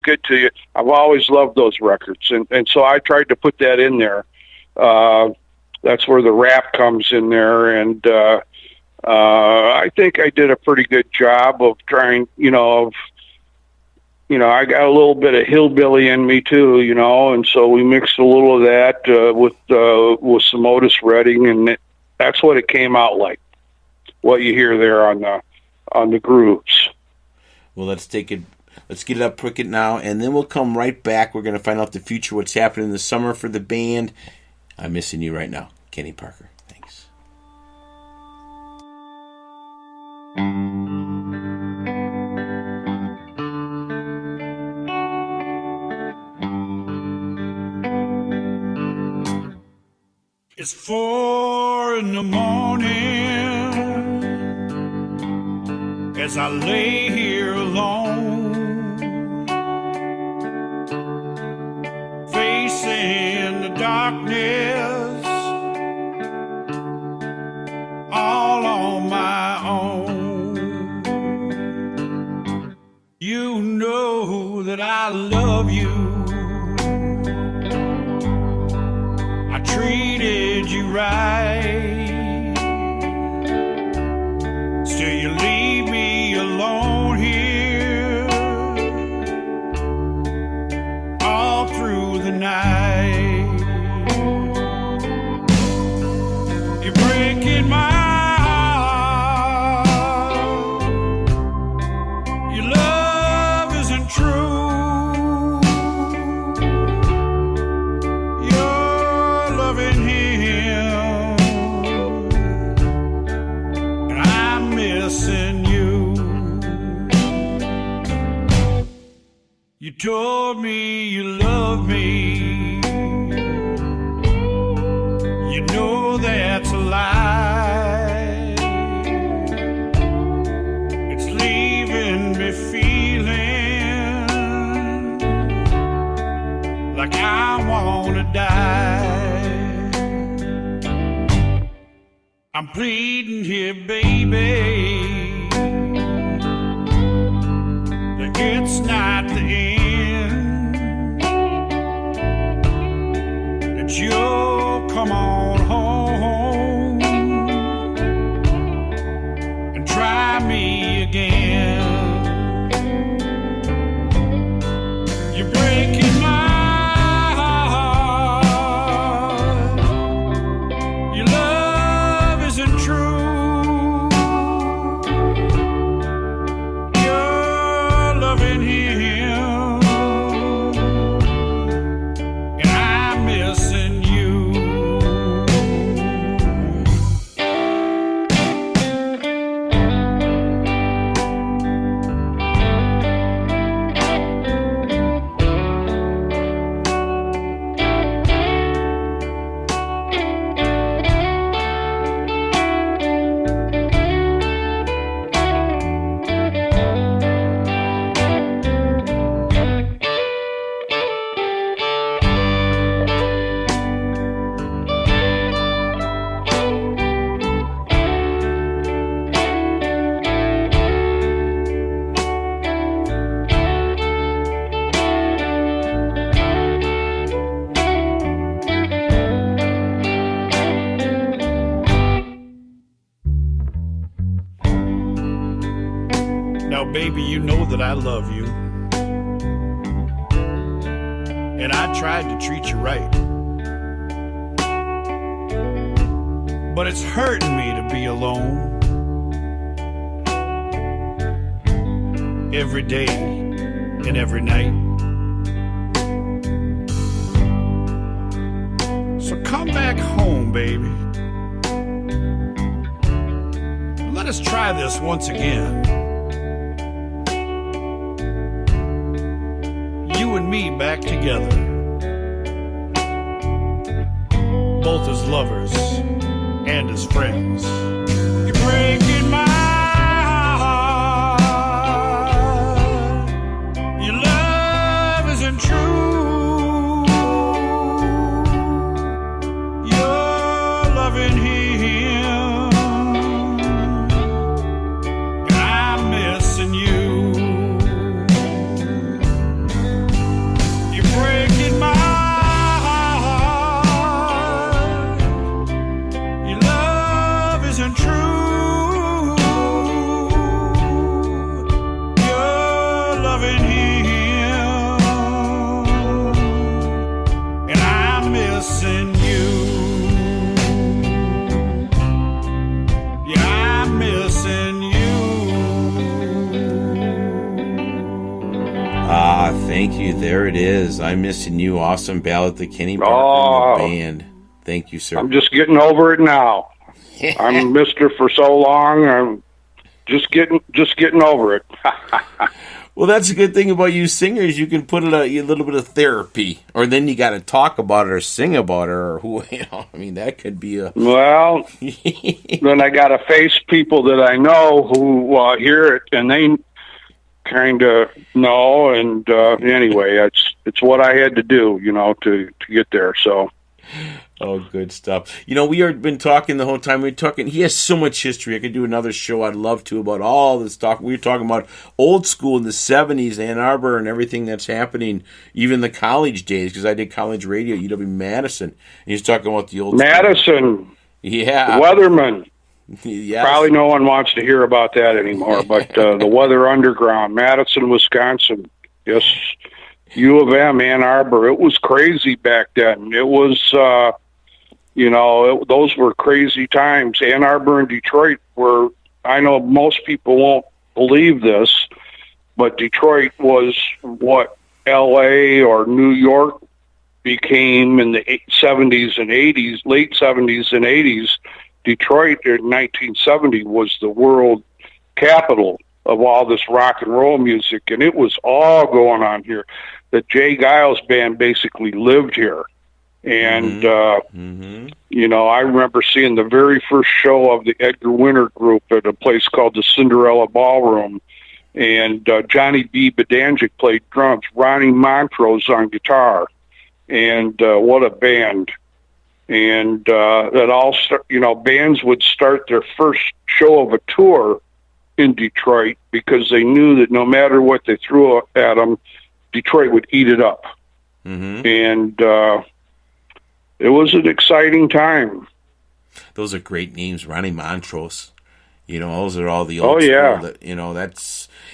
good to you. I've always loved those records. And so I tried to put that in there. That's where the rap comes in there. And I think I did a pretty good job of trying, I got a little bit of hillbilly in me too, and so we mixed a little of that with some Otis Redding, and that's what it came out like. What you hear there on the grooves. Well, let's get it up cricket now, and then we'll come right back. We're going to find out the future, what's happening in the summer for the band. I'm missing you right now, Kenny Parker. Thanks. It's 4 a.m. as I lay here alone, facing the darkness all on my own. You know that I love you. I treated you right. Still you leave me alone here all through the night. You're breaking my heart. Your love isn't true. You told me you love me. You know that's a lie. It's leaving me feeling like I wanna die. I'm pleading here, baby. It's not the end, that you'll come on home and try me again. You're breaking my heart. Your love isn't true. Baby, you know that I love you, and I tried to treat you right, but it's hurting me to be alone every day and every night. So come back home, baby. Let us try this once again. You and me back together, both as lovers and as friends. You're breaking my heart. Your love isn't true. You're loving him, and I'm missing you. Thank you. There it is. I'm Missing You. Awesome ballad, the Kenny Parker and the band. Thank you, sir. I'm just getting over it now. I'm Mister for so long. I'm just getting over it. Well, that's a good thing about you singers. You can put it a little bit of therapy, or then you got to talk about it or sing about it, or who I mean, that could be a. Well, then I got to face people that I know who hear it, and they kind of know. And anyway, it's what I had to do, to get there. So. Oh, good stuff. We have been talking the whole time. He has so much history. I could do another show. I'd love to about all this stuff. We were talking about old school in the 70s, Ann Arbor, and everything that's happening, even the college days, because I did college radio at UW-Madison. And he's talking about the old Madison. School. Yeah. Weatherman. Yes. Probably no one wants to hear about that anymore, but the Weather Underground, Madison, Wisconsin. Yes. U of M, Ann Arbor. It was crazy back then. It was, those were crazy times. Ann Arbor and Detroit were, I know most people won't believe this, but Detroit was what L.A. or New York became in the 70s and 80s, late 70s and 80s. Detroit in 1970 was the world capital of all this rock and roll music, and it was all going on here. The Jay Giles band basically lived here. And, I remember seeing the very first show of the Edgar Winter Group at a place called the Cinderella Ballroom. And Johnny B. Bedanjic played drums, Ronnie Montrose on guitar. And what a band. And that all bands would start their first show of a tour in Detroit because they knew that no matter what they threw at them, Detroit would eat it up. And it was an exciting time. Those are great names, Ronnie Montrose. Those are all the old school. That,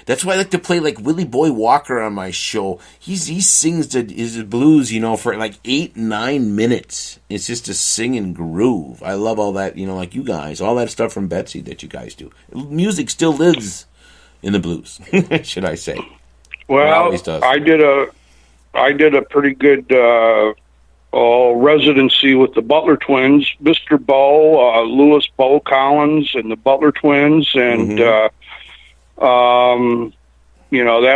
that's why I like to play like Willie Boy Walker on my show. He sings his blues, for like 8-9 minutes. It's just a singing groove. I love all that, like you guys, all that stuff from Betsy that you guys do. Music still lives in the blues, should I say? Well, I did a pretty good residency with the Butler Twins, Mr. Bow, Louis Bow Collins, and the Butler Twins, and that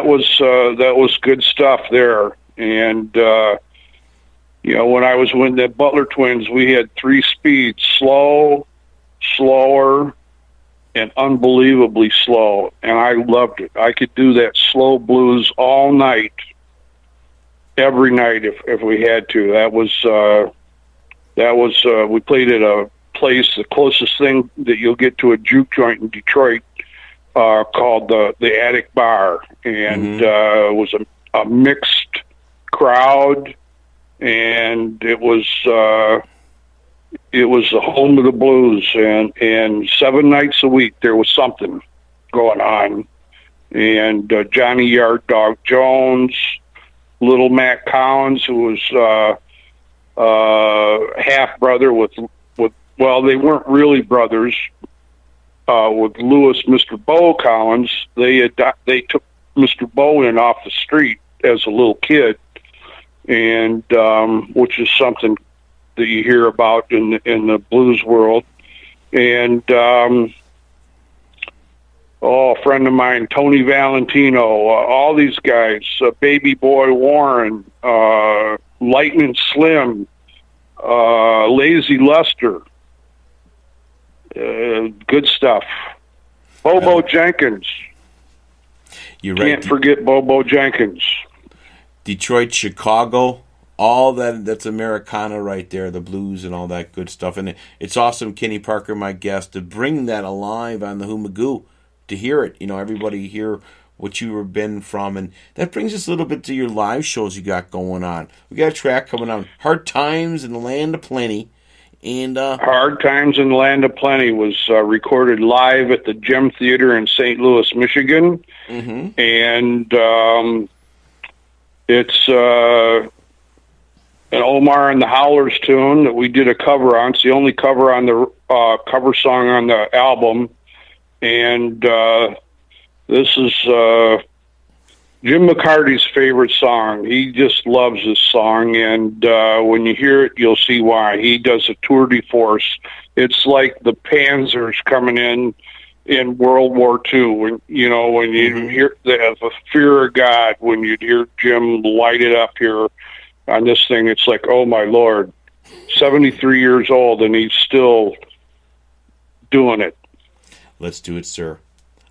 was good stuff there. And when I was with the Butler Twins, we had 3 speeds: slow, slower, and unbelievably slow, and I loved it. I could do that slow blues all night, every night if we had to. That was we played at a place, the closest thing that you'll get to a juke joint in Detroit, called the Attic Bar, and it was a mixed crowd, and it was the home of the blues, and 7 nights a week there was something going on. And Johnny Yard Dog Jones, Little Matt Collins, who was half brother with they weren't really brothers. With Louis, Mr. Bow Collins, they took Mr. Bow in off the street as a little kid, and which is something that you hear about in the blues world. And a friend of mine, Tony Valentino, all these guys, Baby Boy Warren, Lightning Slim, Lazy Lester, good stuff. Bobo Jenkins. You're right. Can't forget Bobo Jenkins. Detroit, Chicago. All that's Americana right there, the blues and all that good stuff. And it's awesome, Kenny Parker, my guest, to bring that alive on the Hoomagoo, to hear it. Everybody hear what you have been from. And that brings us a little bit to your live shows you got going on. We got a track coming on, Hard Times in the Land of Plenty. And Hard Times in the Land of Plenty was recorded live at the Gem Theater in St. Louis, Michigan. And it's an Omar and the Howlers tune that we did a cover on. It's the only cover on the cover song on the album. And this is Jim McCarty's favorite song. He just loves this song, and when you hear it, you'll see why. He does a tour de force. It's like the Panzers coming in World War II. When you hear the fear of God, when you hear Jim light it up here on this thing, it's like, oh my Lord, 73 years old, and he's still doing it. Let's do it, sir.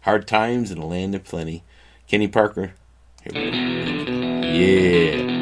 Hard times in a land of plenty. Kenny Parker. Here we go. Yeah.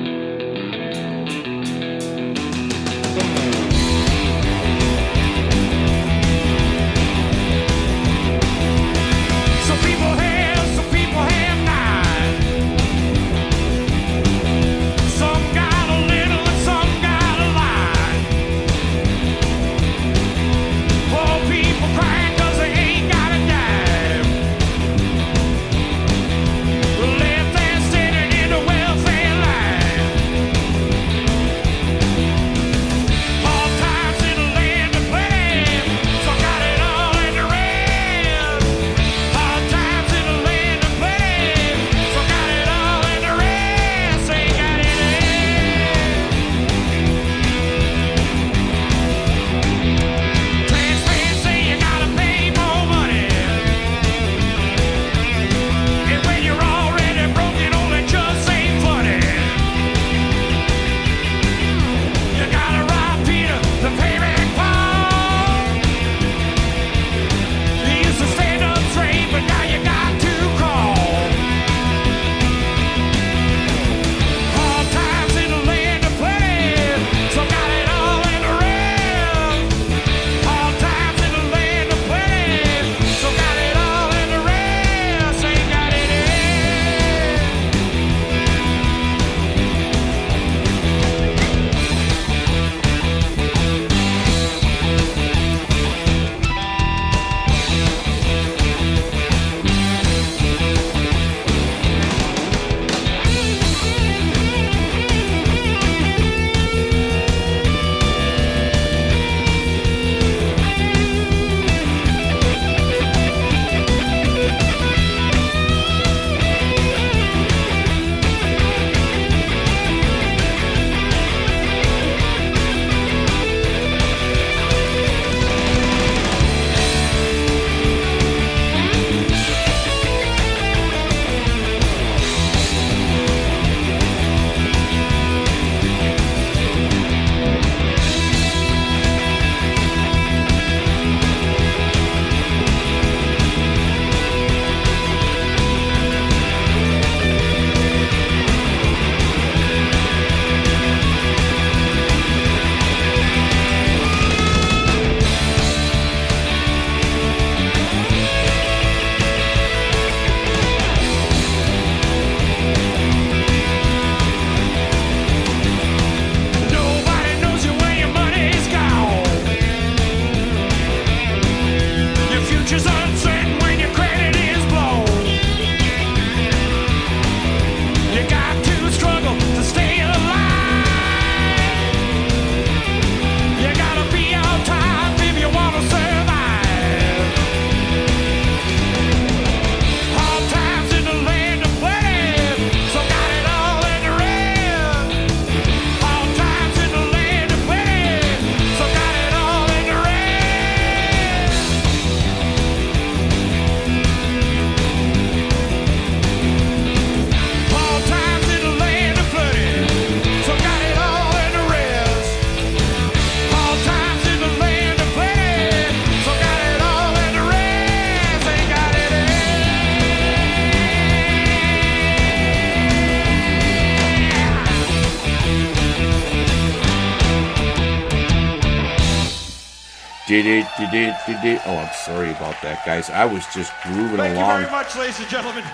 Oh, I'm sorry about that, guys. I was just grooving along. Thank you very much, ladies and gentlemen.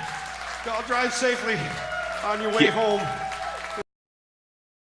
Y'all drive safely on your way home.